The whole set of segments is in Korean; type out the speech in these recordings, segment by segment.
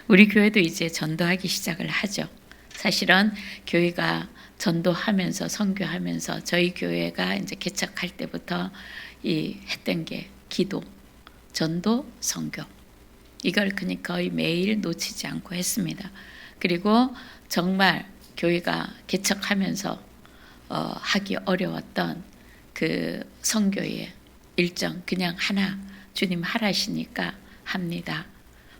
우리 교회도 이제 전도하기 시작을 하죠. 사실은 교회가 전도하면서 선교하면서 저희 교회가 이제 개척할 때부터 했던 게 기도, 전도, 선교. 이걸 그러니까 거의 매일 놓치지 않고 했습니다. 그리고 정말 교회가 개척하면서 하기 어려웠던 그 선교의 일정 그냥 하나 주님 하라시니까 합니다.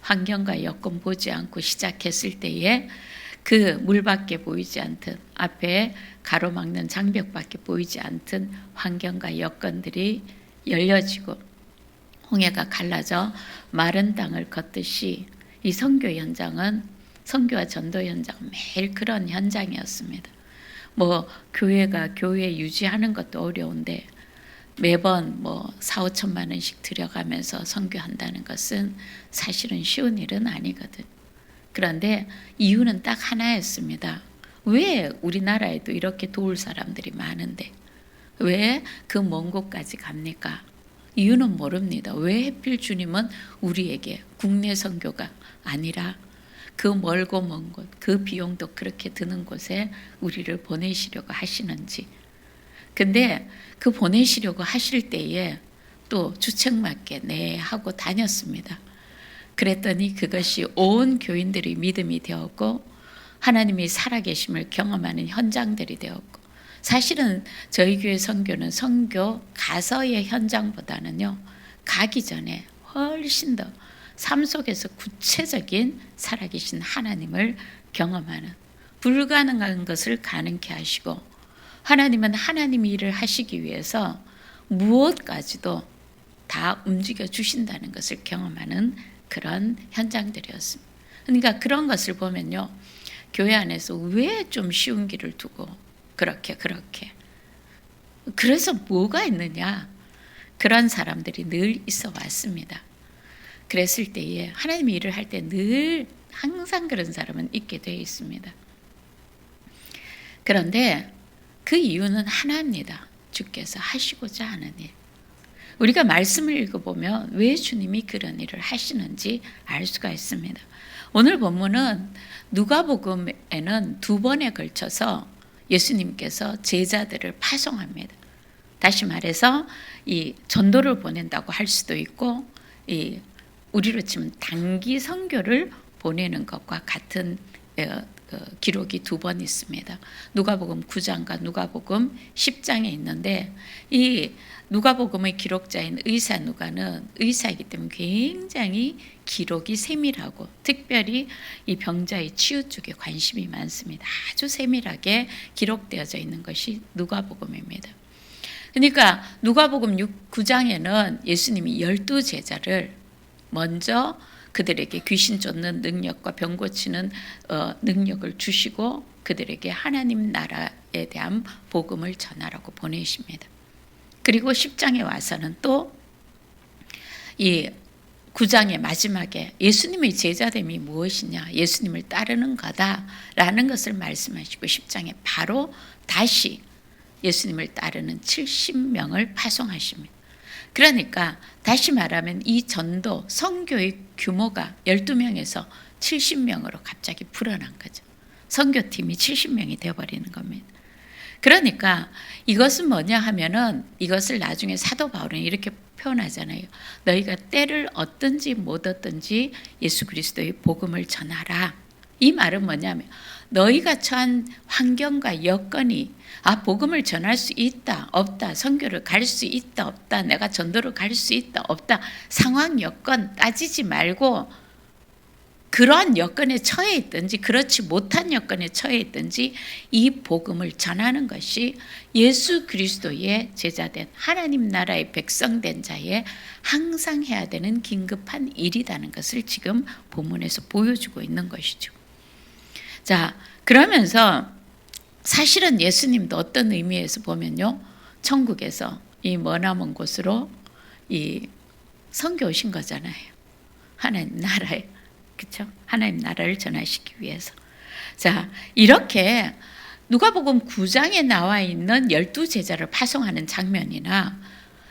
환경과 여건 보지 않고 시작했을 때에 그 물밖에 보이지 않든 앞에 가로막는 장벽밖에 보이지 않든 환경과 여건들이 열려지고 홍해가 갈라져 마른 땅을 걷듯이 이 선교 현장은 선교와 전도 현장은 매일 그런 현장이었습니다. 뭐 교회가 교회 유지하는 것도 어려운데 매번 4, 5천만 원씩 들여가면서 선교한다는 것은 사실은 쉬운 일은 아니거든. 그런데 이유는 딱 하나였습니다. 왜 우리나라에도 이렇게 도울 사람들이 많은데 왜 그 먼 곳까지 갑니까? 이유는 모릅니다. 왜 하필 주님은 우리에게 국내 선교가 아니라 그 멀고 먼 곳, 그 비용도 그렇게 드는 곳에 우리를 보내시려고 하시는지. 근데 그 보내시려고 하실 때에 또 주책맞게 네 하고 다녔습니다. 그랬더니 그것이 온 교인들의 믿음이 되었고 하나님이 살아계심을 경험하는 현장들이 되었고 사실은 저희 교회 선교는 선교 가서의 현장보다는요 가기 전에 훨씬 더 삶 속에서 구체적인 살아계신 하나님을 경험하는 불가능한 것을 가능케 하시고 하나님은 하나님 일을 하시기 위해서 무엇까지도 다 움직여 주신다는 것을 경험하는 그런 현장들이었습니다. 그러니까 그런 것을 보면요. 교회 안에서 왜 좀 쉬운 길을 두고 그렇게 그래서 뭐가 있느냐. 그런 사람들이 늘 있어 왔습니다. 그랬을 때에 하나님이 일을 할 때 늘 항상 그런 사람은 있게 되어 있습니다. 그런데 그 이유는 하나입니다. 주께서 하시고자 하는 일. 우리가 말씀을 읽어보면 왜 주님이 그런 일을 하시는지 알 수가 있습니다. 오늘 본문은 누가복음에는 2번에 걸쳐서 예수님께서 제자들을 파송합니다. 다시 말해서 이 전도를 보낸다고 할 수도 있고 우리로 치면 단기 선교를 보내는 것과 같은 기록이 2번 있습니다. 누가복음 9장과 누가복음 10장에 있는데 이 누가복음의 기록자인 의사 누가는 의사이기 때문에 굉장히 기록이 세밀하고 특별히 이 병자의 치유 쪽에 관심이 많습니다. 아주 세밀하게 기록되어져 있는 것이 누가복음입니다. 그러니까 누가복음 9장에는 예수님이 12제자를 먼저 그들에게 귀신 쫓는 능력과 병 고치는 능력을 주시고 그들에게 하나님 나라에 대한 복음을 전하라고 보내십니다. 그리고 10장에 와서는 또 이 9장의 마지막에 예수님의 제자됨이 무엇이냐, 예수님을 따르는 거다라는 것을 말씀하시고 10장에 바로 다시 예수님을 따르는 70명을 파송하십니다. 그러니까 다시 말하면 이 전도 선교의 규모가 12명에서 70명으로 갑자기 불어난 거죠. 선교팀이 70명이 되어버리는 겁니다. 그러니까 이것은 뭐냐 하면은 이것을 나중에 사도 바울은 이렇게 표현하잖아요. 너희가 때를 얻든지 못 얻든지 예수 그리스도의 복음을 전하라. 이 말은 뭐냐면 너희가 처한 환경과 여건이 복음을 전할 수 있다 없다, 선교를 갈 수 있다 없다, 내가 전도를 갈 수 있다 없다, 상황 여건 따지지 말고 그러한 여건에 처해 있든지 그렇지 못한 여건에 처해 있든지 이 복음을 전하는 것이 예수 그리스도의 제자된 하나님 나라의 백성된 자의 항상 해야 되는 긴급한 일이라는 것을 지금 본문에서 보여주고 있는 것이죠. 자, 그러면서 사실은 예수님도 어떤 의미에서 보면요, 천국에서 이 머나먼 곳으로 이 선교 오신 거잖아요. 하나님 나라에, 그렇죠? 하나님 나라를 전하시기 위해서. 자, 이렇게 누가복음 9장에 나와 있는 12제자를 파송하는 장면이나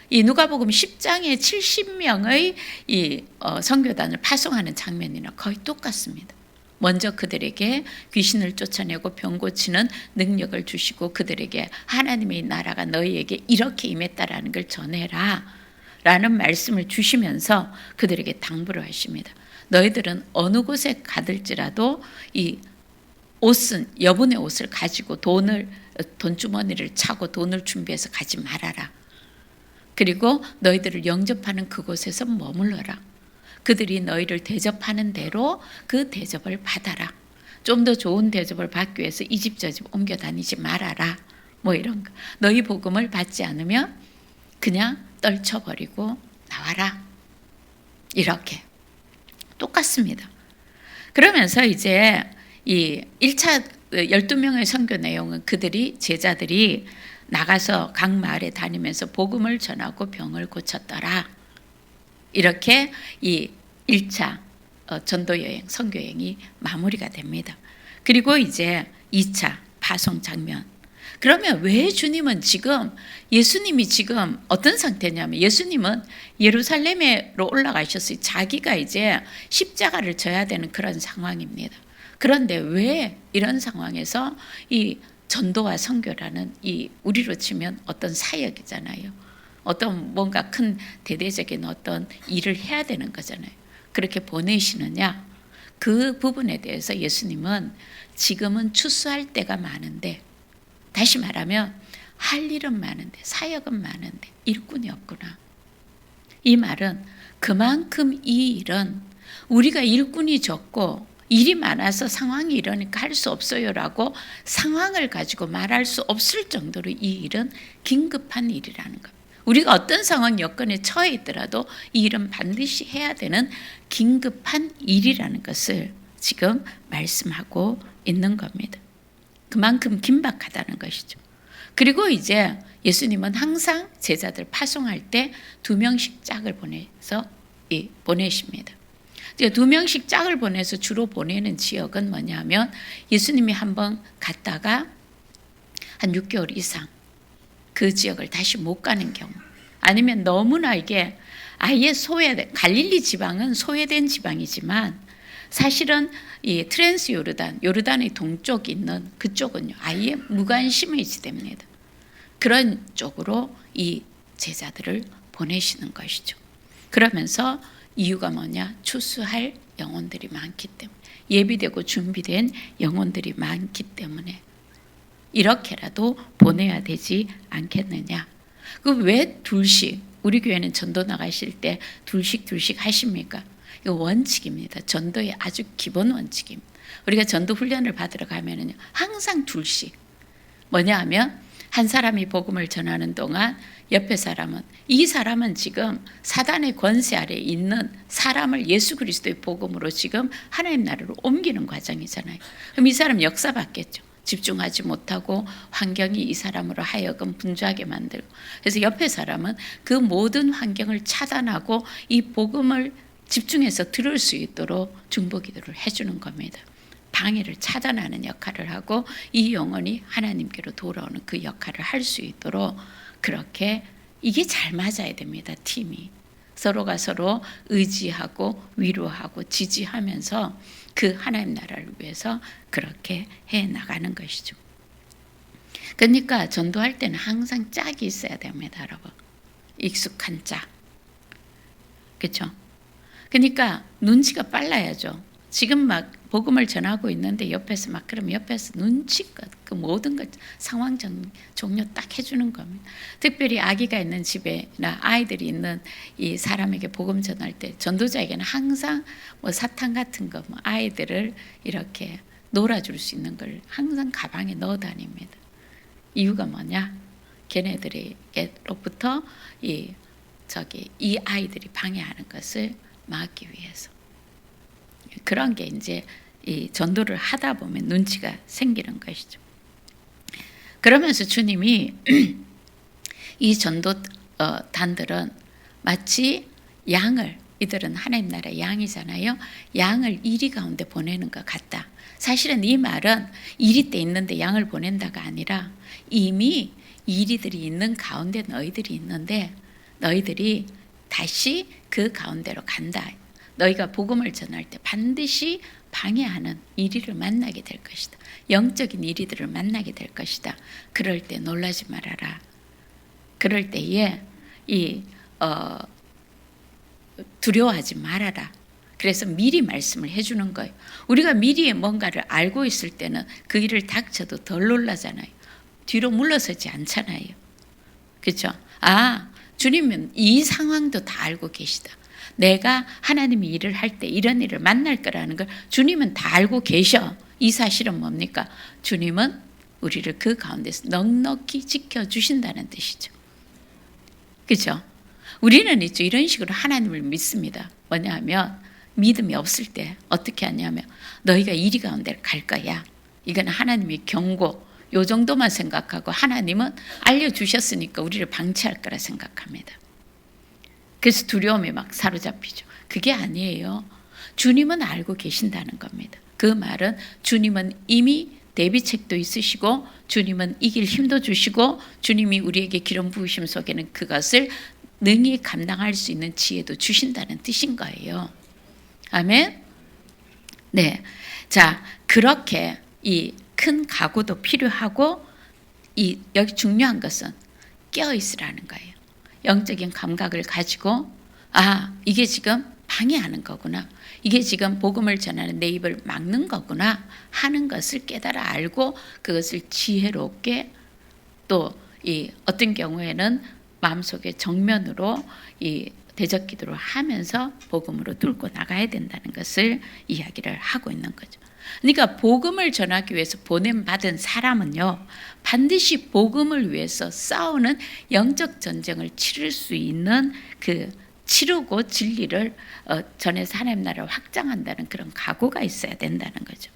이 누가복음 10장에 70명의 이 선교단을 파송하는 장면이나 거의 똑같습니다. 먼저 그들에게 귀신을 쫓아내고 병 고치는 능력을 주시고 그들에게 하나님의 나라가 너희에게 이렇게 임했다라는 걸 전해라 라는 말씀을 주시면서 그들에게 당부를 하십니다. 너희들은 어느 곳에 가들지라도 이 옷은 여분의 옷을 가지고 돈주머니를 차고 돈을 준비해서 가지 말아라. 그리고 너희들을 영접하는 그곳에서 머물러라. 그들이 너희를 대접하는 대로 그 대접을 받아라. 좀 더 좋은 대접을 받기 위해서 이 집 저 집 옮겨 다니지 말아라. 뭐 이런 거. 너희 복음을 받지 않으면 그냥 떨쳐버리고 나와라. 이렇게 똑같습니다. 그러면서 이제 이 1차 12명의 선교 내용은 제자들이 나가서 각 마을에 다니면서 복음을 전하고 병을 고쳤더라. 이렇게 이 1차 전도여행, 선교여행이 마무리가 됩니다. 그리고 이제 2차 파송 장면. 그러면 왜 예수님이 지금 어떤 상태냐면 예수님은 예루살렘으로 올라가셨어요. 자기가 이제 십자가를 져야 되는 그런 상황입니다. 그런데 왜 이런 상황에서 이 전도와 선교라는 이 우리로 치면 어떤 사역이잖아요. 어떤 뭔가 큰 대대적인 어떤 일을 해야 되는 거잖아요. 그렇게 보내시느냐? 그 부분에 대해서 예수님은 지금은 추수할 때가 많은데, 다시 말하면 할 일은 많은데 사역은 많은데 일꾼이 없구나. 이 말은 그만큼 이 일은 우리가 일꾼이 적고 일이 많아서 상황이 이러니까 할 수 없어요라고 상황을 가지고 말할 수 없을 정도로 이 일은 긴급한 일이라는 겁니다. 우리가 어떤 상황 여건에 처해 있더라도 이 일은 반드시 해야 되는 긴급한 일이라는 것을 지금 말씀하고 있는 겁니다. 그만큼 긴박하다는 것이죠. 그리고 이제 예수님은 항상 제자들 파송할 때 2명씩 짝을 보내십니다. 2명씩 짝을 보내서 주로 보내는 지역은 뭐냐면 예수님이 한번 갔다가 한 6개월 이상 그 지역을 다시 못 가는 경우, 아니면 너무나 이게 아예 갈릴리 지방은 소외된 지방이지만 사실은 이 트랜스 요르단의 동쪽에 있는 그쪽은요 아예 무관심의 지대입니다. 그런 쪽으로 이 제자들을 보내시는 것이죠. 그러면서 이유가 뭐냐? 추수할 영혼들이 많기 때문에, 예비되고 준비된 영혼들이 많기 때문에 이렇게라도 보내야 되지 않겠느냐. 왜 둘씩, 우리 교회는 전도 나가실 때 둘씩 하십니까? 이거 원칙입니다. 전도의 아주 기본 원칙입니다. 우리가 전도 훈련을 받으러 가면은요 항상 둘씩. 뭐냐 하면 한 사람이 복음을 전하는 동안 옆에 이 사람은 지금 사단의 권세 아래에 있는 사람을 예수 그리스도의 복음으로 지금 하나님 나라로 옮기는 과정이잖아요. 그럼 이 사람 역사 받겠죠. 집중하지 못하고 환경이 이 사람으로 하여금 분주하게 만들고, 그래서 옆에 사람은 그 모든 환경을 차단하고 이 복음을 집중해서 들을 수 있도록 중보기도를 해주는 겁니다. 방해를 차단하는 역할을 하고 이 영혼이 하나님께로 돌아오는 그 역할을 할 수 있도록, 그렇게 이게 잘 맞아야 됩니다. 팀이 서로가 서로 의지하고 위로하고 지지하면서 그 하나님 나라를 위해서 그렇게 해 나가는 것이죠. 그러니까 전도할 때는 항상 짝이 있어야 됩니다, 여러분. 익숙한 짝. 그렇죠? 그러니까 눈치가 빨라야죠. 지금 막 복음을 전하고 있는데 옆에서 그럼 옆에서 눈치껏 그 모든 것 상황 종료 딱 해주는 겁니다. 특별히 아기가 있는 집에나 아이들이 있는 이 사람에게 복음 전할 때 전도자에게는 항상 사탕 같은 거 아이들을 이렇게 놀아줄 수 있는 걸 항상 가방에 넣어 다닙니다. 이유가 뭐냐? 걔네들에게로부터 이 아이들이 방해하는 것을 막기 위해서. 그런 게 이제 이 전도를 하다 보면 눈치가 생기는 것이죠. 그러면서 주님이 이 전도 단들은 마치 이들은 하나님 나라의 양이잖아요. 양을 이리 가운데 보내는 것 같다. 사실은 이 말은 이리 때 있는데 양을 보낸다가 아니라 이미 이리들이 있는 가운데 너희들이 있는데 너희들이 다시 그 가운데로 간다. 너희가 복음을 전할 때 반드시 방해하는 이리를 만나게 될 것이다. 영적인 이리들을 만나게 될 것이다. 그럴 때 놀라지 말아라. 그럴 때에 두려워하지 말아라. 그래서 미리 말씀을 해주는 거예요. 우리가 미리 뭔가를 알고 있을 때는 그 일을 닥쳐도 덜 놀라잖아요. 뒤로 물러서지 않잖아요. 그렇죠? 주님은 이 상황도 다 알고 계시다. 내가 하나님이 일을 할 때 이런 일을 만날 거라는 걸 주님은 다 알고 계셔. 이 사실은 뭡니까? 주님은 우리를 그 가운데서 넉넉히 지켜주신다는 뜻이죠. 그렇죠? 우리는 이런 식으로 하나님을 믿습니다. 뭐냐면 믿음이 없을 때 어떻게 하냐면 너희가 이리 가운데 갈 거야. 이건 하나님의 경고. 요 정도만 생각하고 하나님은 알려주셨으니까 우리를 방치할 거라 생각합니다. 그래서 두려움에 막 사로잡히죠. 그게 아니에요. 주님은 알고 계신다는 겁니다. 그 말은 주님은 이미 대비책도 있으시고 주님은 이길 힘도 주시고 주님이 우리에게 기름 부으심 속에는 그것을 능히 감당할 수 있는 지혜도 주신다는 뜻인 거예요. 아멘. 네. 자, 그렇게 이 큰 각오도 필요하고 여기 중요한 것은 깨어 있으라는 거예요. 영적인 감각을 가지고 이게 지금 방해하는 거구나. 이게 지금 복음을 전하는 내 입을 막는 거구나 하는 것을 깨달아 알고 그것을 지혜롭게 또 어떤 경우에는 마음속에 정면으로 대적 기도를 하면서 복음으로 뚫고 나가야 된다는 것을 이야기를 하고 있는 거죠. 그러니까 복음을 전하기 위해서 보냄받은 사람은요, 반드시 복음을 위해서 싸우는 영적 전쟁을 치를 수 있는 치르고 진리를 전해서 하나님 나라를 확장한다는 그런 각오가 있어야 된다는 거죠.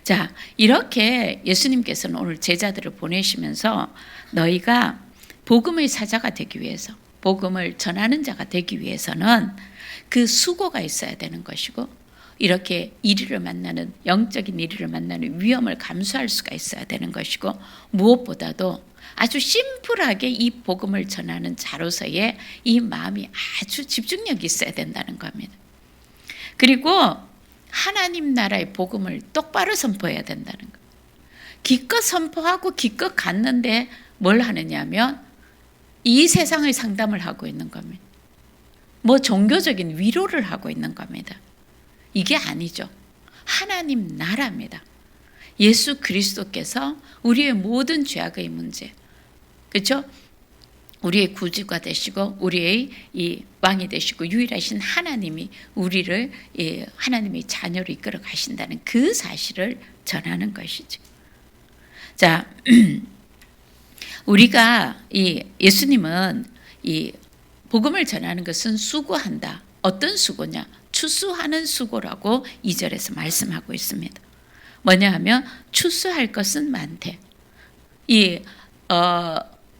자, 이렇게 예수님께서는 오늘 제자들을 보내시면서 너희가 복음의 사자가 되기 위해서, 복음을 전하는 자가 되기 위해서는 그 수고가 있어야 되는 것이고 이렇게 이리를 만나는 영적인 이리를 만나는 위험을 감수할 수가 있어야 되는 것이고 무엇보다도 아주 심플하게 이 복음을 전하는 자로서의 이 마음이 아주 집중력이 있어야 된다는 겁니다. 그리고 하나님 나라의 복음을 똑바로 선포해야 된다는 거. 기껏 선포하고 기껏 갔는데 뭘 하느냐면 이 세상의 상담을 하고 있는 겁니다. 종교적인 위로를 하고 있는 겁니다. 이게 아니죠. 하나님 나라입니다. 예수 그리스도께서 우리의 모든 죄악의 문제, 그렇죠? 우리의 구주가 되시고 우리의 이 왕이 되시고 유일하신 하나님이 우리를 하나님의 자녀로 이끌어 가신다는 그 사실을 전하는 것이죠. 자, 우리가 예수님은 이 복음을 전하는 것은 수고한다. 어떤 수고냐? 추수하는 수고라고 2절에서 말씀하고 있습니다. 뭐냐 하면 추수할 것은 많대.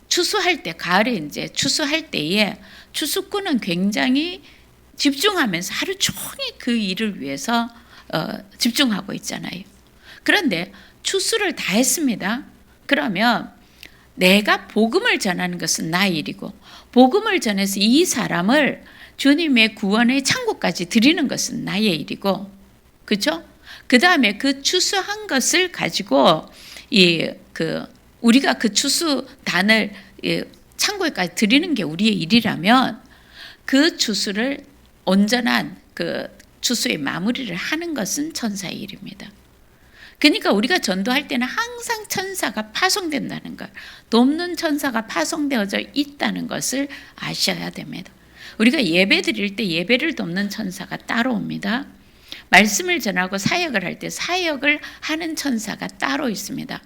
추수할 때 가을에 이제 추수할 때에 추수꾼은 굉장히 집중하면서 하루 종일 그 일을 위해서 집중하고 있잖아요. 그런데 추수를 다 했습니다. 그러면 내가 복음을 전하는 것은 나의 일이고 복음을 전해서 이 사람을 주님의 구원의 창고까지 드리는 것은 나의 일이고, 그렇죠? 그 다음에 그 추수한 것을 가지고 우리가 그 추수단을 창고에까지 드리는 게 우리의 일이라면 그 추수를 온전한 그 추수의 마무리를 하는 것은 천사의 일입니다. 그러니까 우리가 전도할 때는 항상 천사가 파송된다는 것, 돕는 천사가 파송되어져 있다는 것을 아셔야 됩니다. 우리가 예배 드릴 때 예배를 돕는 천사가 따로 옵니다. 말씀을 전하고 사역을 할 때 사역을 하는 천사가 따로 있습니다.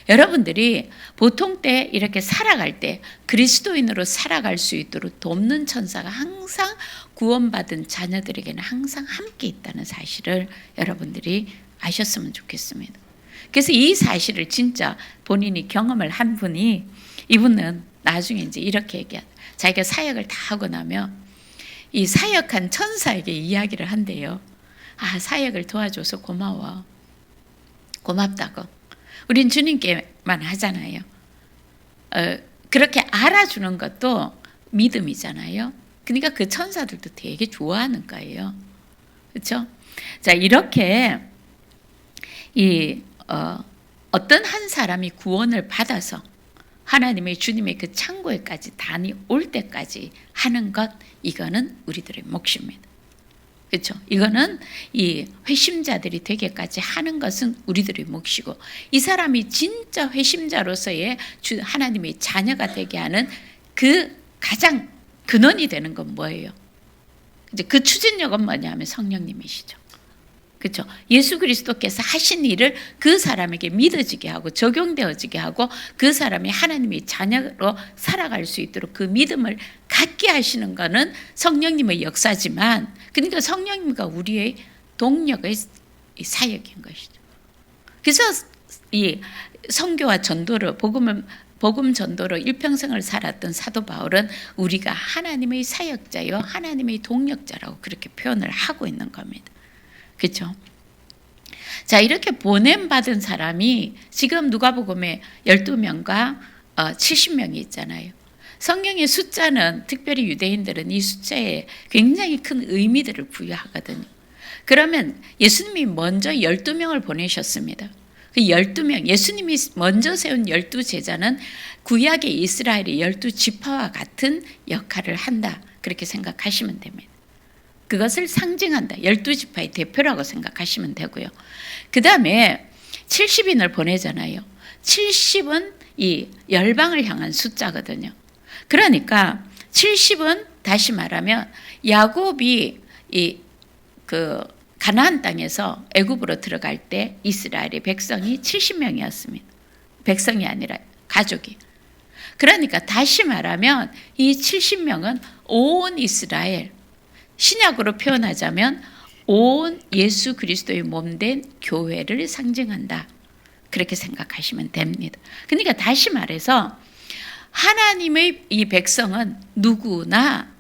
여러분들이 보통 때 이렇게 살아갈 때 그리스도인으로 살아갈 수 있도록 돕는 천사가 항상 구원받은 자녀들에게는 항상 함께 있다는 사실을 여러분들이 아셨으면 좋겠습니다. 그래서 이 사실을 진짜 본인이 경험을 한 분이 이분은 나중에 이제 이렇게 얘기하다. 자기가 사역을 다 하고 나면 이 사역한 천사에게 이야기를 한대요. 사역을 도와줘서 고마워. 고맙다고. 우린 주님께만 하잖아요. 그렇게 알아주는 것도 믿음이잖아요. 그러니까 그 천사들도 되게 좋아하는 거예요. 그렇죠? 자, 이렇게 어떤 한 사람이 구원을 받아서 하나님의 주님의 그 창고에까지 다녀올 때까지 하는 것, 이거는 우리들의 몫입니다. 그렇죠? 이거는 이 회심자들이 되게까지 하는 것은 우리들의 몫이고, 이 사람이 진짜 회심자로서의 하나님의 자녀가 되게 하는 그 가장 근원이 되는 건 뭐예요? 이제 그 추진력은 뭐냐면 성령님이시죠. 그렇죠? 예수 그리스도께서 하신 일을 그 사람에게 믿어지게 하고 적용되어지게 하고 그 사람이 하나님의 자녀로 살아갈 수 있도록 그 믿음을 갖게 하시는 것은 성령님의 역사지만, 그러니까 성령님과 우리의 동력의 사역인 것이죠. 그래서 이 선교와 전도를 복음 전도로 일평생을 살았던 사도 바울은 우리가 하나님의 사역자요 하나님의 동력자라고 그렇게 표현을 하고 있는 겁니다. 그렇죠? 자, 이렇게 보냄받은 사람이 지금 누가복음에 12명과 70명이 있잖아요. 성경의 숫자는 특별히 유대인들은 이 숫자에 굉장히 큰 의미들을 부여하거든요. 그러면 예수님이 먼저 12명을 보내셨습니다. 그 12명, 예수님이 먼저 세운 12제자는 구약의 이스라엘의 12지파와 같은 역할을 한다. 그렇게 생각하시면 됩니다. 그것을 상징한다. 12지파의 대표라고 생각하시면 되고요. 그 다음에 70인을 보내잖아요. 70은 이 열방을 향한 숫자거든요. 그러니까 70은 다시 말하면 야곱이 그 가나안 땅에서 애굽으로 들어갈 때 이스라엘의 백성이 70명이었습니다. 백성이 아니라 가족이. 그러니까 다시 말하면 이 70명은 온 이스라엘, 신약으로 표현하자면 온 예수 그리스도의 몸된 교회를 상징한다. 그렇게 생각하시면 됩니다. 그러니까 다시 말해서 하나님의 이 백성은 누구나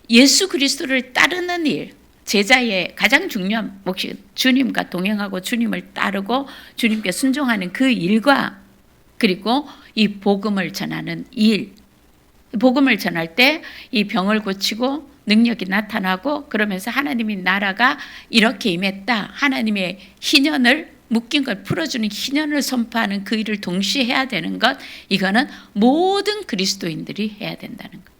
예수 그리스도를 따르는 일, 제자의 가장 중요한 몫이 주님과 동행하고 주님을 따르고 주님께 순종하는 그 일과, 그리고 이 복음을 전하는 일, 복음을 전할 때 이 병을 고치고 능력이 나타나고 그러면서 하나님의 나라가 이렇게 임했다, 하나님의 희년을 묶인 걸 풀어주는 희년을 선포하는 그 일을 동시에 해야 되는 것, 이거는 모든 그리스도인들이 해야 된다는 것.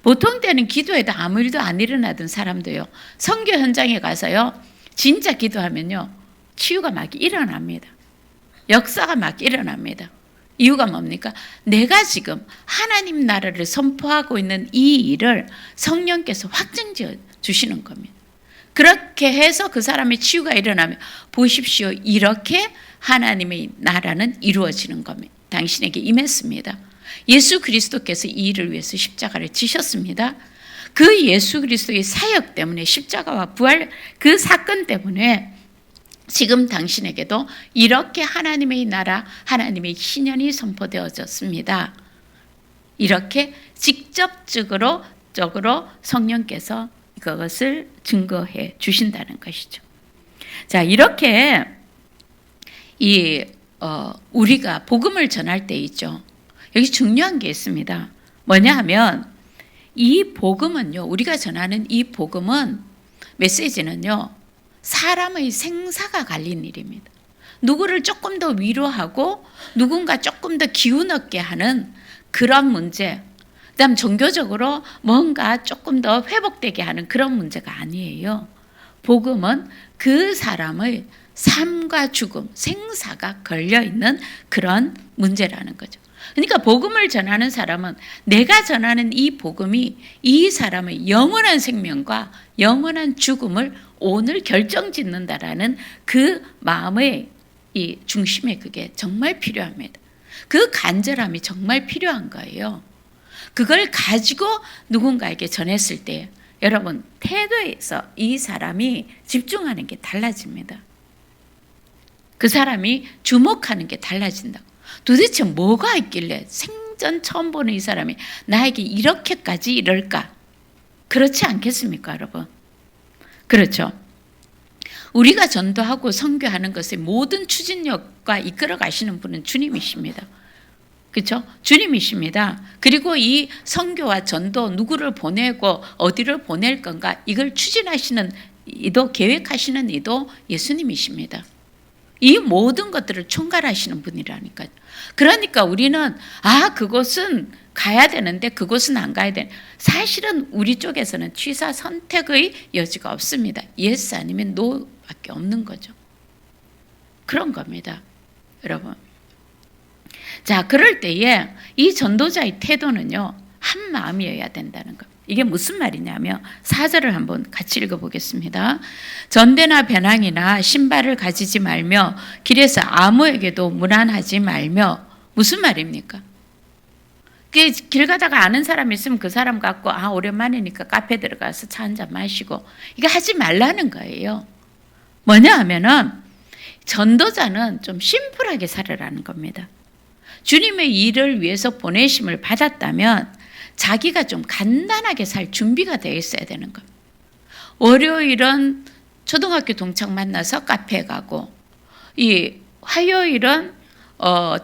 보통 때는 기도해도 아무 일도 안 일어나던 사람도요, 선교 현장에 가서요 진짜 기도하면요 치유가 막 일어납니다. 역사가 막 일어납니다. 이유가 뭡니까? 내가 지금 하나님 나라를 선포하고 있는 이 일을 성령께서 확증지어 주시는 겁니다. 그렇게 해서 그 사람의 치유가 일어나면 보십시오, 이렇게 하나님의 나라는 이루어지는 겁니다. 당신에게 임했습니다. 예수 그리스도께서 이 일을 위해서 십자가를 지셨습니다. 그 예수 그리스도의 사역 때문에, 십자가와 부활 그 사건 때문에 지금 당신에게도 이렇게 하나님의 나라, 하나님의 희년이 선포되어졌습니다. 이렇게 직접적으로 성령께서 그것을 증거해 주신다는 것이죠. 자, 이렇게 우리가 복음을 전할 때 있죠. 여기 중요한 게 있습니다. 뭐냐 하면 이 복음은요, 우리가 전하는 이 복음은, 메시지는요, 사람의 생사가 갈린 일입니다. 누구를 조금 더 위로하고 누군가 조금 더 기운 얻게 하는 그런 문제, 그다음 종교적으로 뭔가 조금 더 회복되게 하는 그런 문제가 아니에요. 복음은 그 사람의 삶과 죽음, 생사가 걸려있는 그런 문제라는 거죠. 그러니까 복음을 전하는 사람은 내가 전하는 이 복음이 이 사람의 영원한 생명과 영원한 죽음을 오늘 결정짓는다라는 그 마음의 이 중심에 그게 정말 필요합니다. 그 간절함이 정말 필요한 거예요. 그걸 가지고 누군가에게 전했을 때 여러분 태도에서 이 사람이 집중하는 게 달라집니다. 그 사람이 주목하는 게 달라진다. 도대체 뭐가 있길래 생전 처음 보는 이 사람이 나에게 이렇게까지 이럴까? 그렇지 않겠습니까, 여러분? 그렇죠. 우리가 전도하고 선교하는 것의 모든 추진력과 이끌어 가시는 분은 주님이십니다. 그렇죠? 주님이십니다. 그리고 이 선교와 전도 누구를 보내고 어디를 보낼 건가 이걸 추진하시는 이도 계획하시는 이도 예수님이십니다. 이 모든 것들을 총괄하시는 분이라니까요. 그러니까 우리는 그곳은 가야 되는데 그곳은 안 가야 되는, 사실은 우리 쪽에서는 취사 선택의 여지가 없습니다. yes 아니면 no밖에 없는 거죠. 그런 겁니다, 여러분. 자, 그럴 때에 이 전도자의 태도는요, 한 마음이어야 된다는 것. 이게 무슨 말이냐면 4절을 한번 같이 읽어보겠습니다. 전대나 배낭이나 신발을 가지지 말며 길에서 아무에게도 무난하지 말며. 무슨 말입니까? 길 가다가 아는 사람 있으면 그 사람 갖고 오랜만이니까 카페 들어가서 차 한잔 마시고, 이거 하지 말라는 거예요. 뭐냐 하면은 전도자는 좀 심플하게 살아라는 겁니다. 주님의 일을 위해서 보내심을 받았다면 자기가 좀 간단하게 살 준비가 되어 있어야 되는 겁니다. 월요일은 초등학교 동창 만나서 카페에 가고, 이 화요일은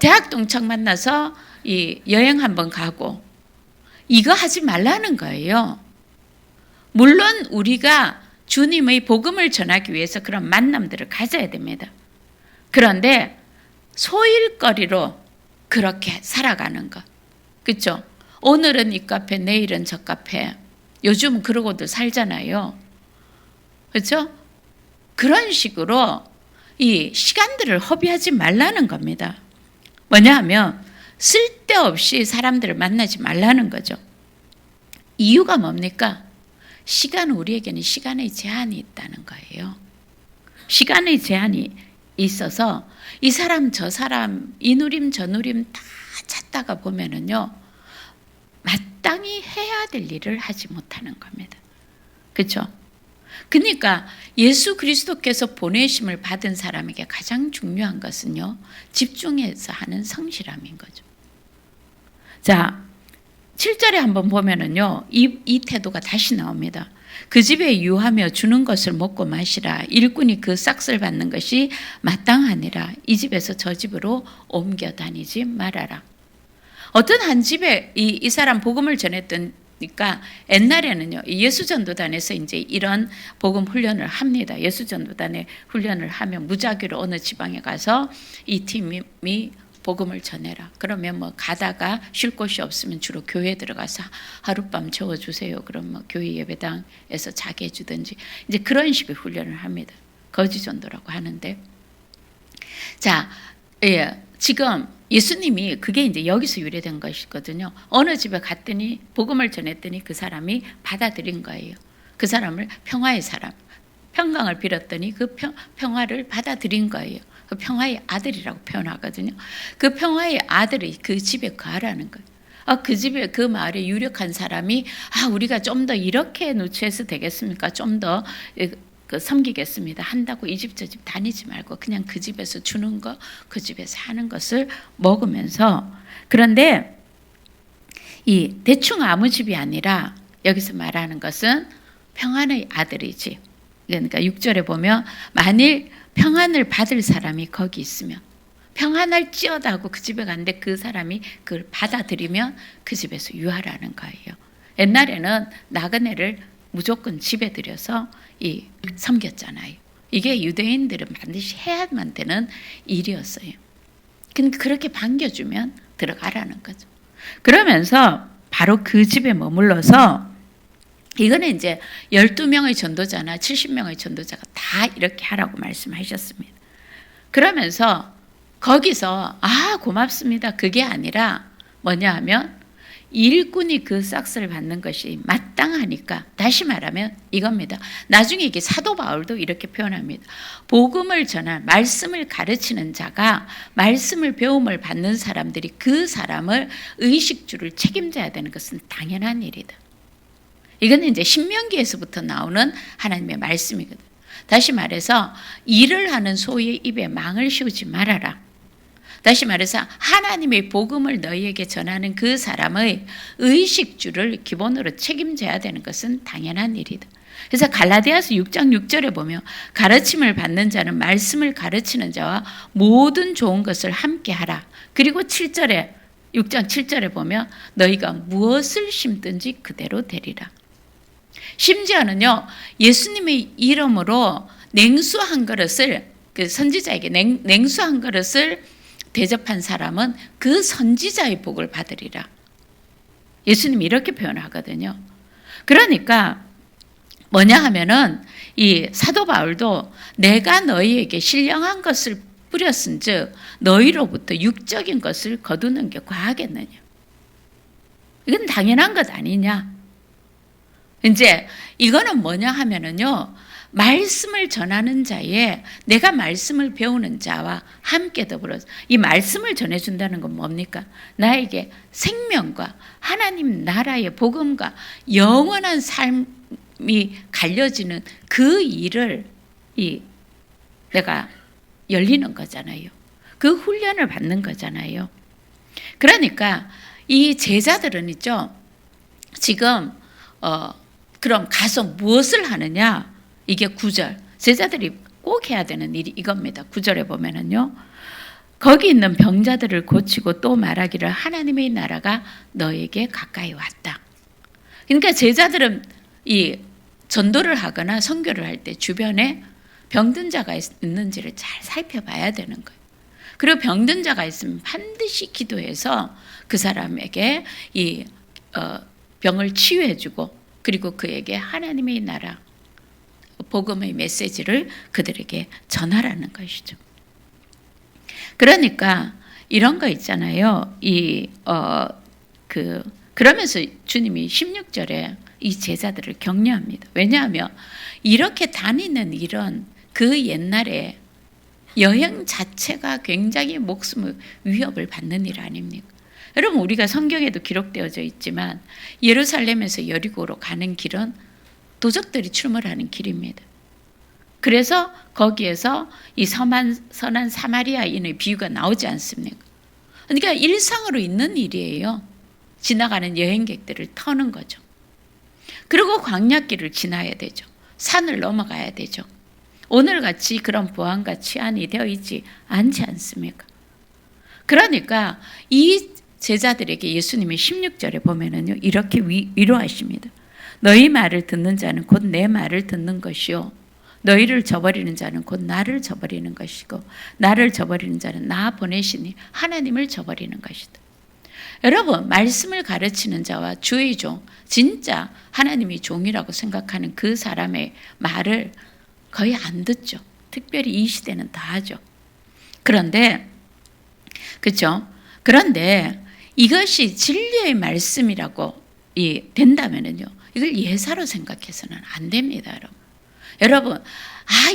대학 동창 만나서 이 여행 한번 가고, 이거 하지 말라는 거예요. 물론 우리가 주님의 복음을 전하기 위해서 그런 만남들을 가져야 됩니다. 그런데 소일거리로 그렇게 살아가는 것, 그렇죠? 오늘은 이 카페, 내일은 저 카페. 요즘 그러고도 살잖아요. 그렇죠? 그런 식으로 이 시간들을 허비하지 말라는 겁니다. 뭐냐 하면 쓸데없이 사람들을 만나지 말라는 거죠. 이유가 뭡니까? 시간은 우리에게는 시간의 제한이 있다는 거예요. 시간의 제한이 있어서 이 사람 저 사람 이 누림 저 누림 다 찾다가 보면은요, 마땅히 해야 될 일을 하지 못하는 겁니다. 그렇죠? 그러니까 예수 그리스도께서 보내심을 받은 사람에게 가장 중요한 것은요, 집중해서 하는 성실함인 거죠. 자, 7절에 한번 보면은요, 이 태도가 다시 나옵니다. 그 집에 유하며 주는 것을 먹고 마시라. 일꾼이 그 싹을 받는 것이 마땅하니라. 이 집에서 저 집으로 옮겨 다니지 말아라. 어떤 한 집에 이 사람 복음을 전했더니까 옛날에는요, 예수전도단에서 이제 이런 복음 훈련을 합니다. 예수전도단에 훈련을 하면 무작위로 어느 지방에 가서 이 팀이 복음을 전해라. 그러면 뭐 가다가 쉴 곳이 없으면 주로 교회에 들어가서 하룻밤 재워주세요. 그러면 교회 예배당에서 자게 해주든지 이제 그런 식의 훈련을 합니다. 거지전도라고 하는데, 자, 지금 예수님이 그게 이제 여기서 유래된 것이거든요. 어느 집에 갔더니 복음을 전했더니 그 사람이 받아들인 거예요. 그 사람을 평화의 사람, 평강을 빌었더니 그 평화를 받아들인 거예요. 그 평화의 아들이라고 표현하거든요. 그 평화의 아들이 그 집에 가라는 거예요. 그 집에 그 마을에 유력한 사람이 우리가 좀 더 이렇게 누추해서 되겠습니까? 좀 더 섬기겠습니다. 한다고 이 집 저 집 다니지 말고 그냥 그 집에서 주는 거, 그 집에서 하는 것을 먹으면서. 그런데 이 대충 아무 집이 아니라 여기서 말하는 것은 평안의 아들이지. 그러니까 6절에 보면 만일 평안을 받을 사람이 거기 있으면, 평안할지어다 하고 그 집에 갔는데 그 사람이 그걸 받아들이면 그 집에서 유하라는 거예요. 옛날에는 나그네를 무조건 집에 들여서 섬겼잖아요. 이게 유대인들은 반드시 해야만 되는 일이었어요. 근데 그렇게 반겨주면 들어가라는 거죠. 그러면서 바로 그 집에 머물러서, 이거는 이제 12명의 전도자나 70명의 전도자가 다 이렇게 하라고 말씀하셨습니다. 그러면서 거기서 고맙습니다. 그게 아니라 뭐냐 하면 일꾼이 그 싹스를 받는 것이 마땅하니까, 다시 말하면 이겁니다. 나중에 이게 사도 바울도 이렇게 표현합니다. 복음을 전한, 말씀을 가르치는 자가 말씀을 배움을 받는 사람들이 그 사람을 의식주를 책임져야 되는 것은 당연한 일이다. 이건 이제 신명기에서부터 나오는 하나님의 말씀이거든. 다시 말해서 일을 하는 소의 입에 망을 씌우지 말아라. 다시 말해서 하나님의 복음을 너희에게 전하는 그 사람의 의식주를 기본으로 책임져야 되는 것은 당연한 일이다. 그래서 갈라디아서 6장 6절에 보면 가르침을 받는 자는 말씀을 가르치는 자와 모든 좋은 것을 함께 하라. 그리고 7절에 6장 7절에 보면 너희가 무엇을 심든지 그대로 되리라. 심지어는요, 예수님의 이름으로 냉수 한 그릇을, 그 선지자에게 냉수 한 그릇을 대접한 사람은 그 선지자의 복을 받으리라. 예수님이 이렇게 표현하거든요. 그러니까 뭐냐 하면은 이 사도 바울도 내가 너희에게 신령한 것을 뿌렸은즉 너희로부터 육적인 것을 거두는 게 과하겠느냐. 이건 당연한 것 아니냐. 이제 이거는 뭐냐 하면은요, 말씀을 전하는 자에 내가 말씀을 배우는 자와 함께 더불어서 이 말씀을 전해준다는 건 뭡니까? 나에게 생명과 하나님 나라의 복음과 영원한 삶이 갈려지는 그 일을 내가 열리는 거잖아요. 그 훈련을 받는 거잖아요. 그러니까 이 제자들은 있죠, 지금 그럼 가서 무엇을 하느냐? 이게 9절. 제자들이 꼭 해야 되는 일이 이겁니다. 9절에 보면은요, 거기 있는 병자들을 고치고 또 말하기를 하나님의 나라가 너에게 가까이 왔다. 그러니까 제자들은 이 전도를 하거나 선교를 할 때 주변에 병든 자가 있는지를 잘 살펴봐야 되는 거예요. 그리고 병든 자가 있으면 반드시 기도해서 그 사람에게 이 병을 치유해주고, 그리고 그에게 하나님의 나라 복음의 메시지를 그들에게 전하라는 것이죠. 그러니까 이런 거 있잖아요. 그러면서 주님이 16절에 이 제자들을 격려합니다. 왜냐하면 이렇게 다니는 일은 그 옛날에 여행 자체가 굉장히 목숨의 위협을 받는 일 아닙니까? 여러분, 우리가 성경에도 기록되어져 있지만 예루살렘에서 여리고로 가는 길은 도적들이 출몰하는 길입니다. 그래서 거기에서 이 선한 사마리아인의 비유가 나오지 않습니까? 그러니까 일상으로 있는 일이에요. 지나가는 여행객들을 터는 거죠. 그리고 광야길을 지나야 되죠. 산을 넘어가야 되죠. 오늘같이 그런 보안과 치안이 되어 있지 않지 않습니까? 그러니까 이 제자들에게 예수님이 16절에 보면은요, 이렇게 위로하십니다. 너희 말을 듣는 자는 곧 내 말을 듣는 것이요, 너희를 저버리는 자는 곧 나를 저버리는 것이고, 나를 저버리는 자는 나 보내시니 하나님을 저버리는 것이다. 여러분, 말씀을 가르치는 자와 주의 종, 진짜 하나님이 종이라고 생각하는 그 사람의 말을 거의 안 듣죠. 특별히 이 시대는 다 하죠. 그런데 그렇죠? 그런데 이것이 진리의 말씀이라고 된다면은요, 이걸 예사로 생각해서는 안 됩니다, 여러분. 여러분,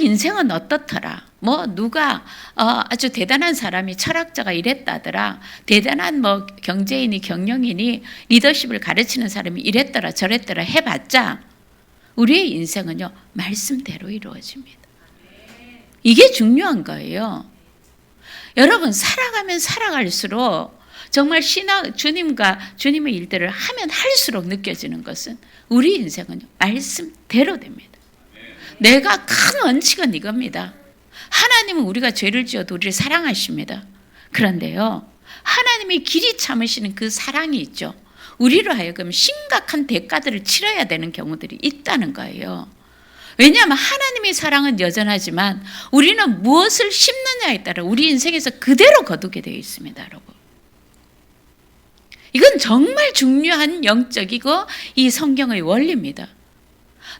인생은 어떻더라? 누가 아주 대단한 사람이 철학자가 이랬다더라. 대단한 경제인이 경영인이 리더십을 가르치는 사람이 이랬더라 저랬더라 해봤자 우리의 인생은요, 말씀대로 이루어집니다. 이게 중요한 거예요. 여러분, 살아가면 살아갈수록 정말 주님과 주님의 일들을 하면 할수록 느껴지는 것은 우리 인생은 말씀대로 됩니다. 내가 큰 원칙은 이겁니다. 하나님은 우리가 죄를 지어도 우리를 사랑하십니다. 그런데요, 하나님이 길이 참으시는 그 사랑이 있죠. 우리로 하여금 심각한 대가들을 치러야 되는 경우들이 있다는 거예요. 왜냐하면 하나님의 사랑은 여전하지만 우리는 무엇을 심느냐에 따라 우리 인생에서 그대로 거두게 되어 있습니다, 여러분. 이건 정말 중요한 영적이고 이 성경의 원리입니다.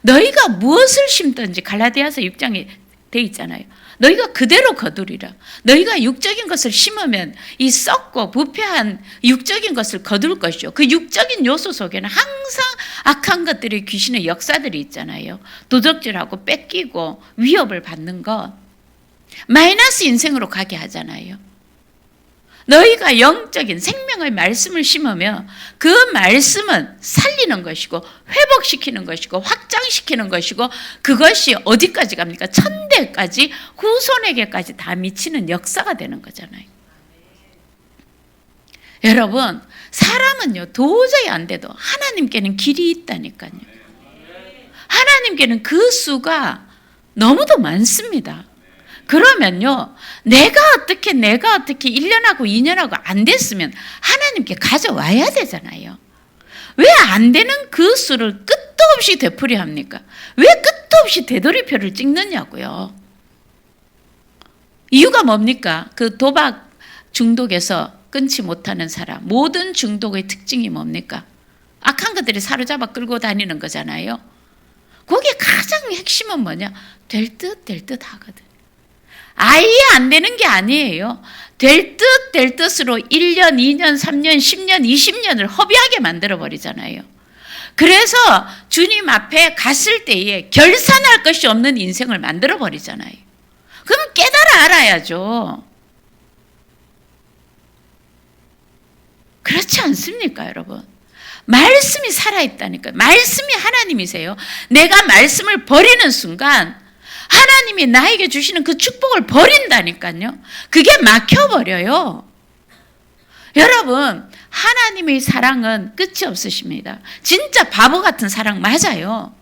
너희가 무엇을 심든지 갈라디아서 6장에 돼 있잖아요. 너희가 그대로 거두리라. 너희가 육적인 것을 심으면 이 썩고 부패한 육적인 것을 거둘 것이요. 그 육적인 요소 속에는 항상 악한 것들의 귀신의 역사들이 있잖아요. 도적질하고 뺏기고 위협을 받는 것, 마이너스 인생으로 가게 하잖아요. 너희가 영적인 생명의 말씀을 심으면 그 말씀은 살리는 것이고 회복시키는 것이고 확장시키는 것이고, 그것이 어디까지 갑니까? 천대까지, 후손에게까지 다 미치는 역사가 되는 거잖아요. 여러분, 사람은요 도저히 안 돼도 하나님께는 길이 있다니까요. 하나님께는 그 수가 너무도 많습니다. 그러면요, 내가 어떻게 1년하고 2년하고 안 됐으면 하나님께 가져와야 되잖아요. 왜 안 되는 그 수를 끝도 없이 되풀이 합니까? 왜 끝도 없이 되돌이표를 찍느냐고요. 이유가 뭡니까? 그 도박 중독에서 끊지 못하는 사람, 모든 중독의 특징이 뭡니까? 악한 것들이 사로잡아 끌고 다니는 거잖아요. 거기에 가장 핵심은 뭐냐? 될 듯 될 듯 하거든. 아예 안 되는 게 아니에요. 될 뜻으로 1년, 2년, 3년, 10년, 20년을 허비하게 만들어버리잖아요. 그래서 주님 앞에 갔을 때에 결산할 것이 없는 인생을 만들어버리잖아요. 그럼 깨달아 알아야죠. 그렇지 않습니까, 여러분? 말씀이 살아있다니까요. 말씀이 하나님이세요. 내가 말씀을 버리는 순간 하나님이 나에게 주시는 그 축복을 버린다니까요. 그게 막혀버려요. 여러분, 하나님의 사랑은 끝이 없으십니다. 진짜 바보 같은 사랑 맞아요.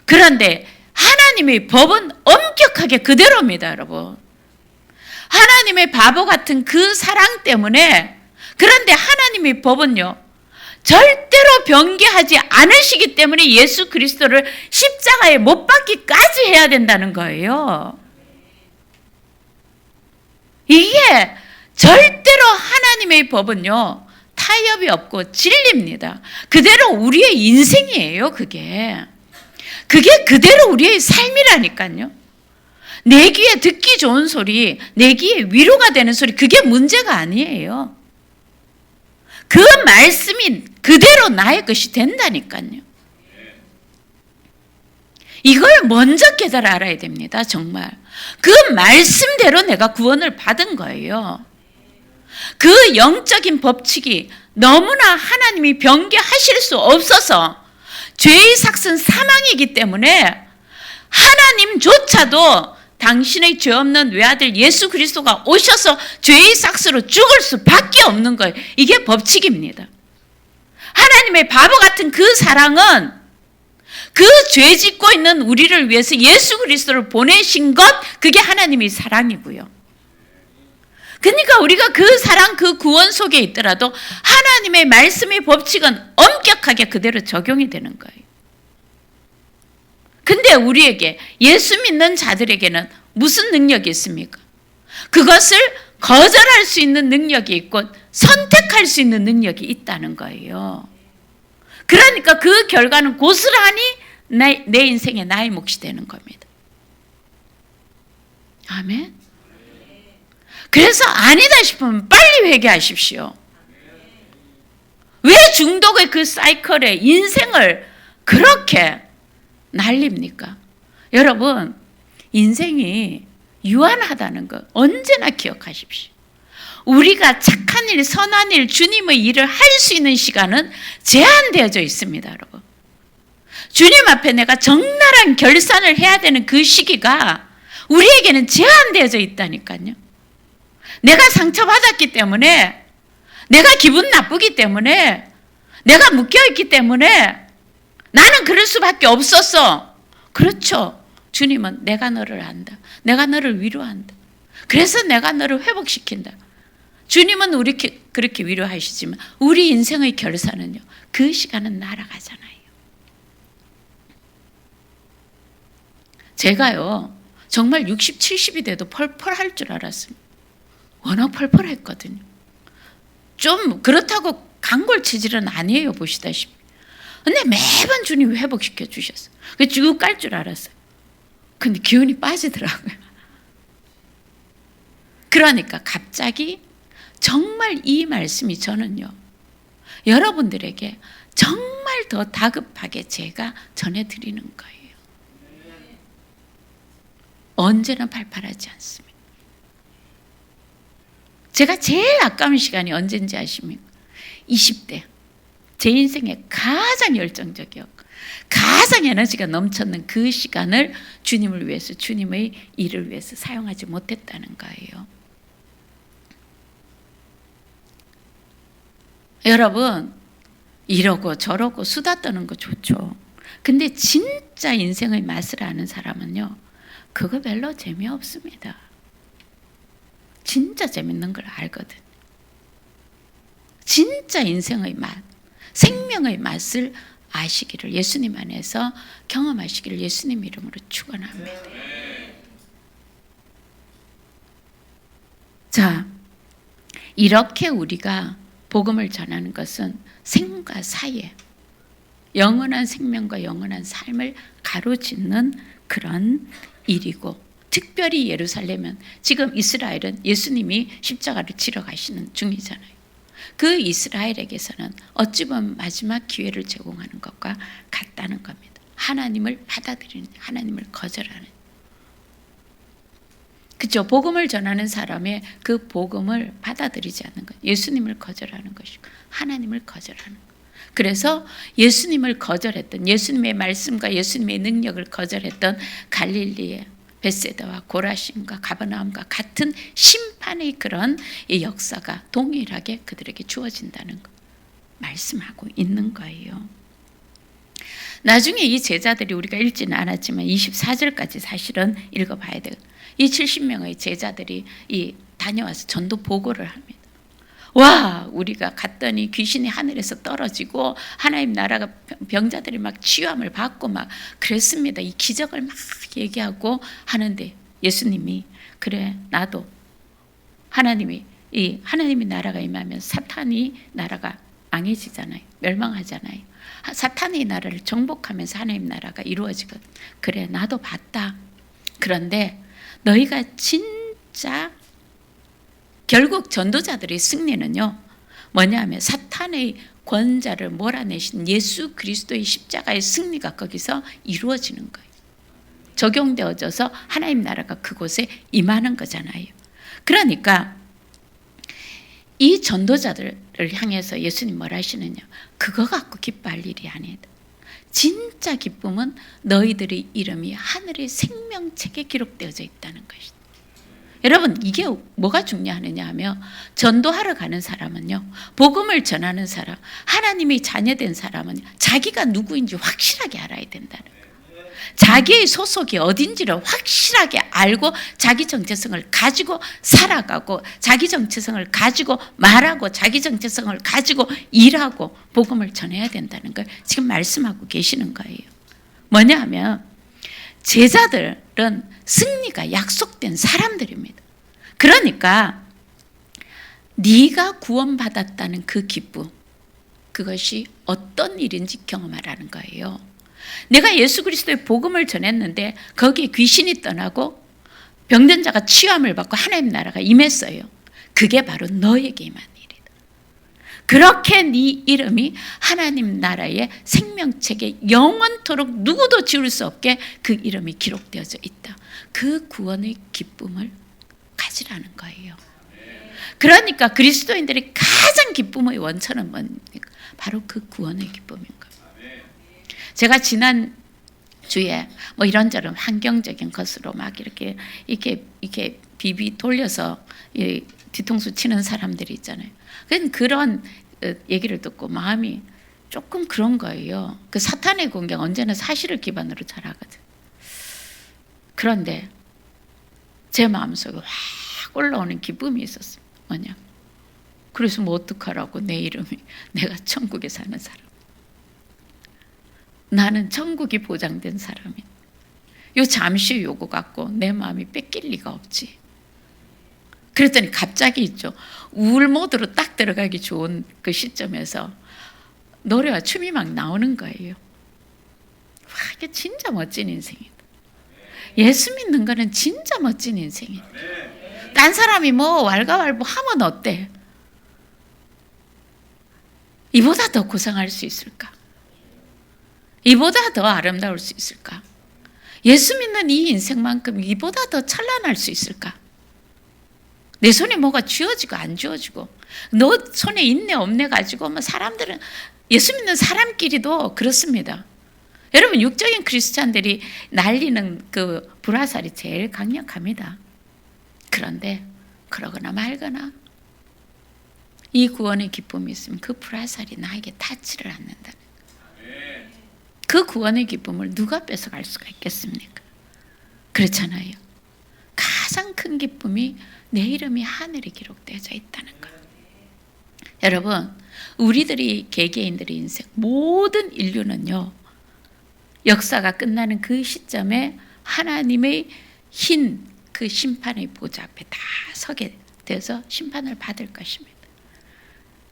그런데 하나님의 법은 엄격하게 그대로입니다, 여러분. 하나님의 바보 같은 그 사랑 때문에, 그런데 하나님의 법은요, 절대로 변개하지 않으시기 때문에 예수 그리스도를 십자가에 못 박기까지 해야 된다는 거예요. 이게 절대로 하나님의 법은요, 타협이 없고 진리입니다. 그대로 우리의 인생이에요, 그게. 그게 그대로 우리의 삶이라니까요. 내 귀에 듣기 좋은 소리, 내 귀에 위로가 되는 소리, 그게 문제가 아니에요. 그 말씀이 그대로 나의 것이 된다니까요. 이걸 먼저 깨달아 알아야 됩니다. 정말. 그 말씀대로 내가 구원을 받은 거예요. 그 영적인 법칙이 너무나 하나님이 변개하실 수 없어서 죄의 삭은 사망이기 때문에 하나님조차도 당신의 죄 없는 외아들 예수 그리스도가 오셔서 죄의 삭스로 죽을 수밖에 없는 거예요. 이게 법칙입니다. 하나님의 바보 같은 그 사랑은 그 죄 짓고 있는 우리를 위해서 예수 그리스도를 보내신 것, 그게 하나님의 사랑이고요. 그러니까 우리가 그 사랑, 그 구원 속에 있더라도 하나님의 말씀의 법칙은 엄격하게 그대로 적용이 되는 거예요. 근데 우리에게, 예수 믿는 자들에게는 무슨 능력이 있습니까? 그것을 거절할 수 있는 능력이 있고 선택할 수 있는 능력이 있다는 거예요. 그러니까 그 결과는 고스란히 내 인생의 나의 몫이 되는 겁니다. 아멘. 그래서 아니다 싶으면 빨리 회개하십시오. 왜 중독의 그 사이클에 인생을 그렇게 날립니까? 여러분, 인생이 유한하다는 것 언제나 기억하십시오. 우리가 착한 일, 선한 일, 주님의 일을 할 수 있는 시간은 제한되어져 있습니다, 여러분. 주님 앞에 내가 적나라한 결산을 해야 되는 그 시기가 우리에게는 제한되어져 있다니까요. 내가 상처받았기 때문에, 내가 기분 나쁘기 때문에, 내가 묶여있기 때문에 나는 그럴 수밖에 없었어. 그렇죠. 주님은 내가 너를 안다. 내가 너를 위로한다. 그래서 내가 너를 회복시킨다. 주님은 우리 그렇게 위로하시지만 우리 인생의 결산은요, 그 시간은 날아가잖아요. 제가요, 정말 60, 70이 돼도 펄펄할 줄 알았습니다. 워낙 펄펄했거든요. 좀 그렇다고 강골 체질은 아니에요, 보시다시피. 근데 매번 주님이 회복시켜 주셨어요. 그래서 쭉 갈 줄 알았어요. 근데 기운이 빠지더라고요. 그러니까 갑자기 정말 이 말씀이 저는요, 여러분들에게 정말 더 다급하게 제가 전해드리는 거예요. 언제나 발팔하지 않습니다. 제가 제일 아까운 시간이 언제인지 아십니까? 20대. 제 인생에 가장 열정적이었고 가장 에너지가 넘쳤는 그 시간을 주님을 위해서, 주님의 일을 위해서 사용하지 못했다는 거예요. 여러분, 이러고 저러고 수다 떠는 거 좋죠. 근데 진짜 인생의 맛을 아는 사람은요, 그거 별로 재미없습니다. 진짜 재밌는 걸 알거든. 진짜 인생의 맛, 생명의 맛을 아시기를, 예수님 안에서 경험하시기를 예수님 이름으로 축원합니다. 자, 이렇게 우리가 복음을 전하는 것은 생과 사이에 영원한 생명과 영원한 삶을 가로짓는 그런 일이고, 특별히 예루살렘은, 지금 이스라엘은 예수님이 십자가를 치러 가시는 중이잖아요. 그 이스라엘에게서는 어찌 보면 마지막 기회를 제공하는 것과 같다는 겁니다. 하나님을 받아들이는, 하나님을 거절하는. 그렇죠. 복음을 전하는 사람의 그 복음을 받아들이지 않는 것, 예수님을 거절하는 것이고 하나님을 거절하는 것. 그래서 예수님을 거절했던, 예수님의 말씀과 예수님의 능력을 거절했던 갈릴리의 벳세다와 고라신과 가버나움과 같은 심판의 그런 이 역사가 동일하게 그들에게 주어진다는 것 말씀하고 있는 거예요. 나중에 이 제자들이, 우리가 읽지는 않았지만 24절까지 사실은 읽어봐야 돼요. 이 70명의 제자들이 다녀와서 전도 보고를 합니다. 와, 우리가 갔더니 귀신이 하늘에서 떨어지고 하나님 나라가, 병자들이 막 치유함을 받고 막 그랬습니다. 이 기적을 막 얘기하고 하는데 예수님이, 그래, 나도 하나님이 나라가 임하면 사탄이 나라가 망해지잖아요. 멸망하잖아요. 사탄의 나라를 정복하면서 하나님 나라가 이루어지거든. 그래, 나도 봤다. 그런데 너희가 진짜 결국 전도자들의 승리는요, 뭐냐면 사탄의 권자를 몰아내신 예수 그리스도의 십자가의 승리가 거기서 이루어지는 거예요. 적용되어져서 하나님 나라가 그곳에 임하는 거잖아요. 그러니까 이 전도자들을 향해서 예수님 뭐라 하시느냐, 그거 갖고 기뻐할 일이 아니다. 진짜 기쁨은 너희들의 이름이 하늘의 생명책에 기록되어져 있다는 것이다. 여러분, 이게 뭐가 중요하느냐 하면, 전도하러 가는 사람은요, 복음을 전하는 사람, 하나님의 자녀된 사람은 자기가 누구인지 확실하게 알아야 된다는 거예요. 자기의 소속이 어딘지를 확실하게 알고 자기 정체성을 가지고 살아가고, 자기 정체성을 가지고 말하고, 자기 정체성을 가지고 일하고 복음을 전해야 된다는 걸 지금 말씀하고 계시는 거예요. 뭐냐 하면, 제자들은 승리가 약속된 사람들입니다. 그러니까 네가 구원받았다는 그 기쁨, 그것이 어떤 일인지 경험하라는 거예요. 내가 예수 그리스도의 복음을 전했는데 거기에 귀신이 떠나고 병든 자가 치유함을 받고 하나님 나라가 임했어요. 그게 바로 너에게 임한 일이다. 그렇게 네 이름이 하나님 나라의 생명책에 영원토록 누구도 지울 수 없게 그 이름이 기록되어져 있다. 그 구원의 기쁨을 가지라는 거예요. 그러니까 그리스도인들이 가장 기쁨의 원천은 뭡니까? 바로 그 구원의 기쁨인 겁니다. 제가 지난 주에 뭐 이런저런 환경적인 것으로 막 이렇게 비비 돌려서 뒤통수 치는 사람들이 있잖아요. 그런 얘기를 듣고 마음이 조금 그런 거예요. 그 사탄의 공격 언제나 사실을 기반으로 잘하거든. 그런데 제 마음속에 확 올라오는 기쁨이 있었어요. 뭐냐? 그래서 뭐 어떡하라고, 내 이름이, 내가 천국에 사는 사람, 나는 천국이 보장된 사람이야. 요 잠시 요거 갖고 내 마음이 뺏길 리가 없지. 그랬더니 갑자기 있죠, 우울 모드로 딱 들어가기 좋은 그 시점에서 노래와 춤이 막 나오는 거예요. 와, 이게 진짜 멋진 인생이다. 예수 믿는 거는 진짜 멋진 인생이다. 딴 사람이 뭐 왈가왈부 하면 어때? 이보다 더 고상할 수 있을까? 이보다 더 아름다울 수 있을까? 예수 믿는 이 인생만큼 이보다 더 찬란할 수 있을까? 내 손에 뭐가 쥐어지고 안 쥐어지고, 너 손에 있네 없네 가지고 뭐 사람들은, 예수 믿는 사람끼리도 그렇습니다. 여러분, 육적인 크리스찬들이 날리는 그 불화살이 제일 강력합니다. 그런데 그러거나 말거나 이 구원의 기쁨이 있으면 그 불화살이 나에게 닿지를 않는다. 그 구원의 기쁨을 누가 뺏어갈 수가 있겠습니까? 그렇잖아요. 가장 큰 기쁨이 내 이름이 하늘에 기록되어져 있다는 것. 여러분, 우리들이 개개인들의 인생, 모든 인류는요, 역사가 끝나는 그 시점에 하나님의 흰 그 심판의 보좌 앞에 다 서게 돼서 심판을 받을 것입니다.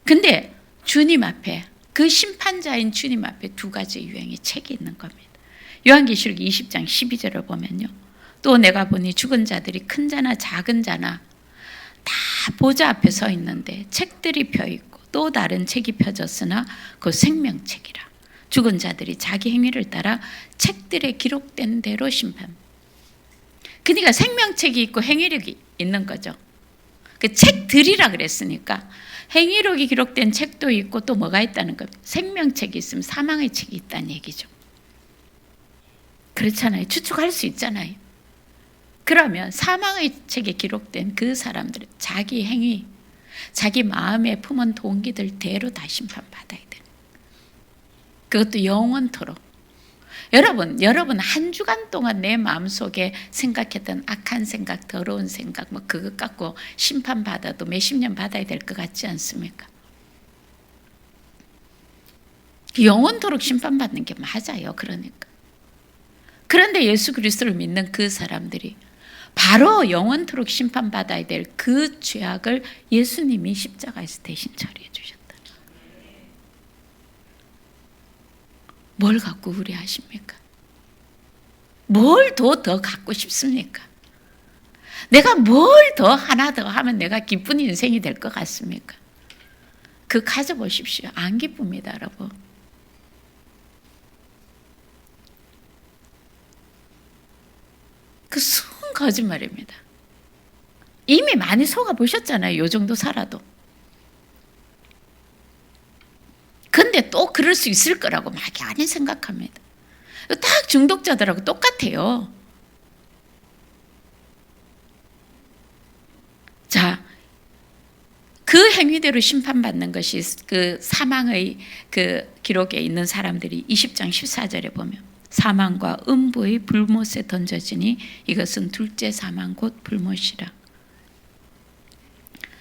근데 주님 앞에, 그 심판자인 주님 앞에 두 가지 유형의 책이 있는 겁니다. 요한계시록 20장 12절을 보면요, 또 내가 보니 죽은 자들이 큰 자나 작은 자나 다 보좌 앞에 서 있는데 책들이 펴있고 또 다른 책이 펴졌으나 그 생명책이라. 죽은 자들이 자기 행위를 따라 책들에 기록된 대로 심판. 그러니까 생명책이 있고 행위력이 있는 거죠. 그 책들이라 그랬으니까 행위력이 기록된 책도 있고 또 뭐가 있다는 겁니다. 생명책이 있으면 사망의 책이 있다는 얘기죠. 그렇잖아요. 추측할 수 있잖아요. 그러면 사망의 책에 기록된 그 사람들은 자기 행위, 자기 마음에 품은 동기들 대로 다 심판받아야 돼요. 그것도 영원토록. 여러분 한 주간 동안 내 마음속에 생각했던 악한 생각, 더러운 생각, 뭐 그것 갖고 심판받아도 몇십 년 받아야 될 것 같지 않습니까? 영원토록 심판받는 게 맞아요. 그러니까. 그런데 예수 그리스도를 믿는 그 사람들이 바로 영원토록 심판받아야 될 그 죄악을 예수님이 십자가에서 대신 처리해 주셨다. 뭘 갖고 의뢰하십니까? 뭘 더 갖고 싶습니까? 내가 뭘 더 하나 더 하면 내가 기쁜 인생이 될 것 같습니까? 그 가져보십시오. 안 기쁩니다, 여러분. 그 순 거짓말입니다. 이미 많이 속아보셨잖아요. 요 정도 살아도. 근데 또 그럴 수 있을 거라고 막연히 생각합니다. 딱 중독자들하고 똑같아요. 자, 그 행위대로 심판받는 것이 그 사망의 그 기록에 있는 사람들이 20장 14절에 보면 사망과 음부의 불못에 던져지니 이것은 둘째 사망 곧 불못이라.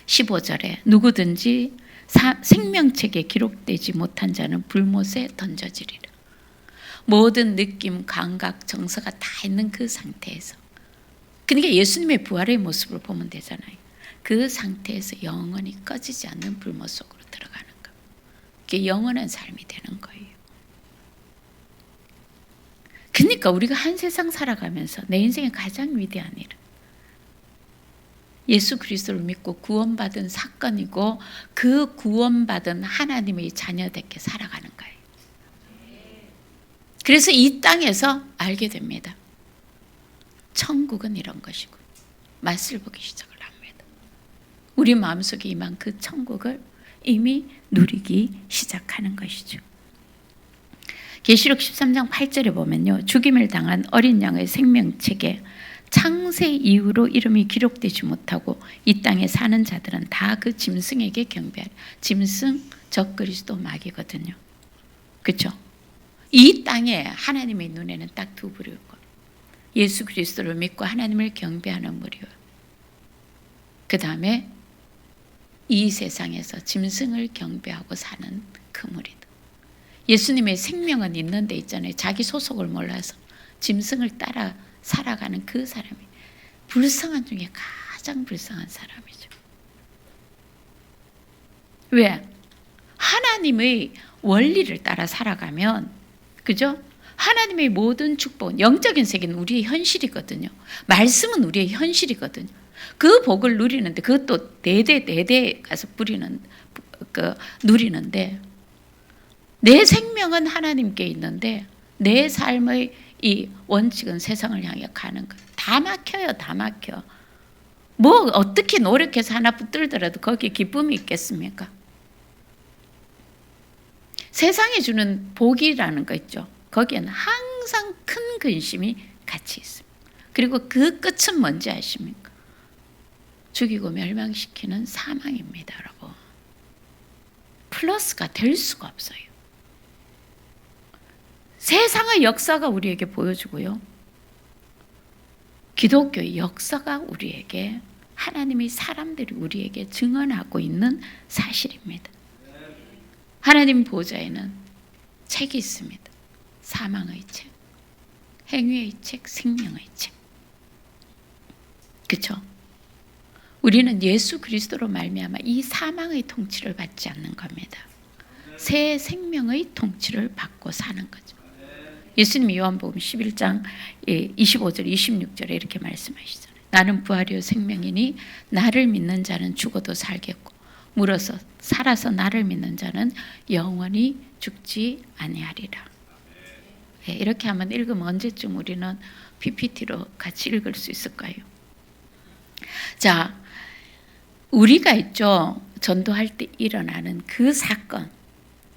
15절에 누구든지 생명책에 기록되지 못한 자는 불못에 던져지리라. 모든 느낌, 감각, 정서가 다 있는 그 상태에서, 그러니까 예수님의 부활의 모습을 보면 되잖아요. 그 상태에서 영원히 꺼지지 않는 불못 속으로 들어가는 거. 그게 영원한 삶이 되는 거예요. 그러니까 우리가 한 세상 살아가면서 내 인생의 가장 위대한 일은 예수 그리스도를 믿고 구원받은 사건이고 그 구원받은 하나님의 자녀답게 살아가는 거예요. 그래서 이 땅에서 알게 됩니다. 천국은 이런 것이고 맛을 보기 시작을 합니다. 우리 마음속에 임한 그 천국을 이미 누리기 시작하는 것이죠. 계시록 13장 8절에 보면요, 죽임을 당한 어린 양의 생명책에 창세 이후로 이름이 기록되지 못하고 이 땅에 사는 자들은 다 그 짐승에게 경배하리. 짐승 적그리스도 마귀거든요. 그렇죠? 이 땅에 하나님의 눈에는 딱 두 부류일 거예요. 예수 그리스도를 믿고 하나님을 경배하는 무리와 그 다음에 이 세상에서 짐승을 경배하고 사는 그 무리들. 예수님의 생명은 있는 데 있잖아요. 자기 소속을 몰라서 짐승을 따라 살아가는 그 사람이 불쌍한 중에 가장 불쌍한 사람이죠. 왜? 하나님의 원리를 따라 살아가면, 그죠? 하나님의 모든 축복, 영적인 세계는 우리의 현실이거든요. 말씀은 우리의 현실이거든요. 그 복을 누리는데, 그것도 대대 가서 누리는데, 내 생명은 하나님께 있는데 내 삶의 이 원칙은 세상을 향해 가는 것. 다 막혀요. 다 막혀. 뭐 어떻게 노력해서 하나 붙들더라도 거기에 기쁨이 있겠습니까? 세상이 주는 복이라는 거 있죠. 거기에는 항상 큰 근심이 같이 있습니다. 그리고 그 끝은 뭔지 아십니까? 죽이고 멸망시키는 사망입니다, 여러분. 플러스가 될 수가 없어요. 세상의 역사가 우리에게 보여주고요. 기독교의 역사가 우리에게, 하나님의 사람들이 우리에게 증언하고 있는 사실입니다. 하나님 보좌에는 책이 있습니다. 사망의 책, 행위의 책, 생명의 책. 그렇죠? 우리는 예수 그리스도로 말미암아 이 사망의 통치를 받지 않는 겁니다. 새 생명의 통치를 받고 사는 거죠. 예수님이 요한복음 11장 25절 26절에 이렇게 말씀하시잖아요. 나는 부활이요 생명이니 나를 믿는 자는 죽어도 살겠고 물어서 살아서 나를 믿는 자는 영원히 죽지 아니하리라. 이렇게 한번 읽으면 언제쯤 우리는 PPT로 같이 읽을 수 있을까요? 자, 우리가 있죠. 전도할 때 일어나는 그 사건,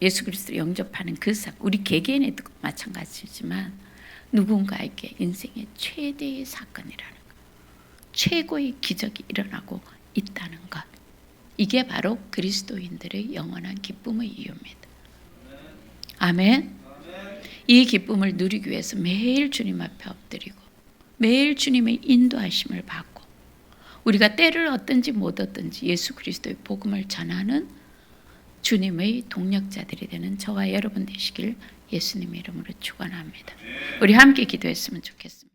예수 그리스도를 영접하는 그 사건, 우리 개개인에도 마찬가지지만 누군가에게 인생의 최대의 사건이라는 것, 최고의 기적이 일어나고 있다는 것. 이게 바로 그리스도인들의 영원한 기쁨의 이유입니다. 아멘. 이 기쁨을 누리기 위해서 매일 주님 앞에 엎드리고 매일 주님의 인도하심을 받고 우리가 때를 얻든지 못 얻든지 예수 그리스도의 복음을 전하는 주님의 동력자들이 되는 저와 여러분 되시길 예수님의 이름으로 축원합니다. 우리 함께 기도했으면 좋겠습니다.